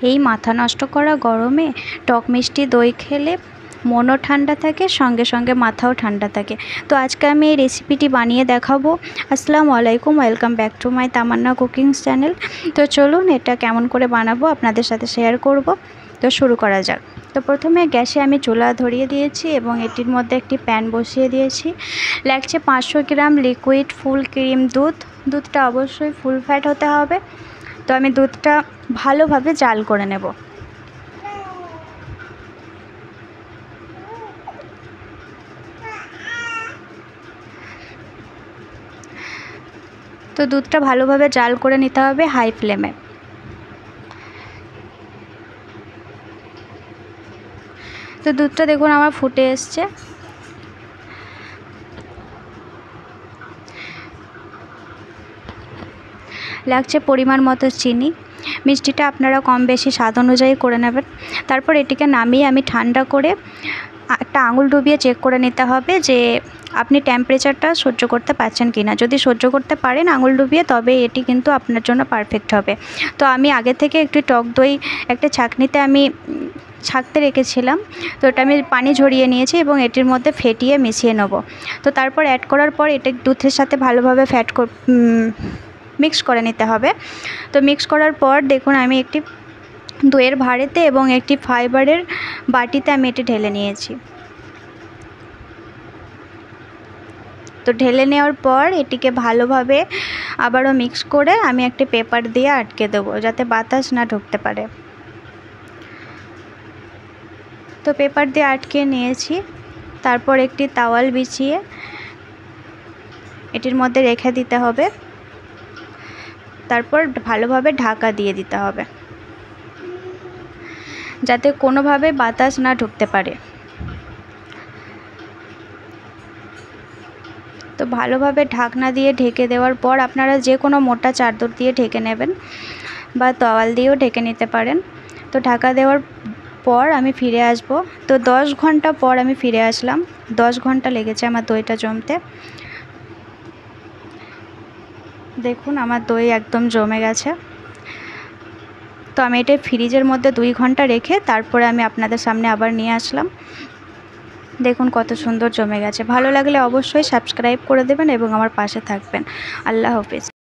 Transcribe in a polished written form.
এই মাথা নষ্ট করা গরমে টক মিষ্টি দই খেলে মনও ঠান্ডা থাকে, সঙ্গে সঙ্গে মাথাও ঠান্ডা থাকে। তো আজকে আমি এই রেসিপিটি বানিয়ে দেখাবো। আসসালামু আলাইকুম, welcome back to my Tamanna cookings channel. তো চলুন এটা কেমন করে বানাবো আপনাদের সাথে শেয়ার করব। তো শুরু করা যাক। তো প্রথমে গ্যাসে আমি চুলা ধরিয়ে দিয়েছি এবং এটির মধ্যে একটি প্যান বসিয়ে দিয়েছি। লাগছে 500 গ্রাম লিকুইড ফুল ক্রিম দুধ। দুধটা অবশ্যই ফুল ফ্যাট হতে হবে। তো আমি দুধটা ভালোভাবে জাল করে নেব। তো দুধটা ভালোভাবে জাল করে নিতে হবে হাই ফ্লেমে। তো দুধটা দেখুন আমার ফুটে এসছে। লাগছে পরিমাণ মতো চিনি। মিষ্টিটা আপনারা কম বেশি স্বাদ অনুযায়ী করে নেবেন। তারপর এটিকে নামিয়ে আমি ঠান্ডা করে একটা আঙুল ডুবিয়ে চেক করে নিতে হবে যে আপনি টেম্পারেচারটা সহ্য করতে পারছেন কি না। যদি সহ্য করতে পারেন আঙুল ডুবিয়ে, তবে এটি কিন্তু আপনার জন্য পারফেক্ট হবে। তো আমি আগে থেকে একটি টক দই একটা ছাঁকনিতে আমি ছাঁকতে রেখেছিলাম। তো এটা আমি পানি ঝরিয়ে নিয়েছি এবং এটির মধ্যে ফেটিয়ে মিশিয়ে নেব। তো তারপর অ্যাড করার পর এটা দুধের সাথে ভালোভাবে মিক্স করে নিতে হবে। তো মিক্স করার পর দেখুন আমি একটি দইয়ের ভাঁড়েতে এবং একটি ফাইবারের বাটিতে আমি এটি ঢেলে নিয়েছি। তো ঢেলে নেওয়ার পর এটিকে ভালোভাবে আবারও মিক্স করে আমি একটি পেপার দিয়ে আটকে দেবো, যাতে বাতাস না ঢুকতে পারে। তো পেপার দিয়ে আটকে নিয়েছি। তারপর একটি তাওয়াল বিছিয়ে এটির মধ্যে রেখে দিতে হবে। তারপর ভালোভাবে ঢাকা দিয়ে দিতে হবে, যাতে কোনোভাবে বাতাস না ঢুকতে পারে। তো ভালোভাবে ঢাকনা দিয়ে ঢেকে দেওয়ার পর আপনারা যে কোনো মোটা চাদর দিয়ে ঢেকে নেবেন বা তাওয়াল দিয়েও ঢেকে নিতে পারেন। তো ঢাকা দেওয়ার পর আমি ফিরে আসব। তো 10 ঘন্টা পর আমি ফিরে আসলাম। 10 ঘন্টা লেগেছে আমার দইটা জমতে। দেখুন আমার দই একদম জমে গেছে। তো আমি এটা ফ্রিজের মধ্যে 2 ঘন্টা রেখে তারপরে আমি আপনাদের সামনে আবার নিয়ে আসলাম। দেখুন কত সুন্দর জমে গেছে। ভালো লাগলে অবশ্যই সাবস্ক্রাইব করে দেবেন এবং আমার পাশে থাকবেন। আল্লাহ হাফেজ।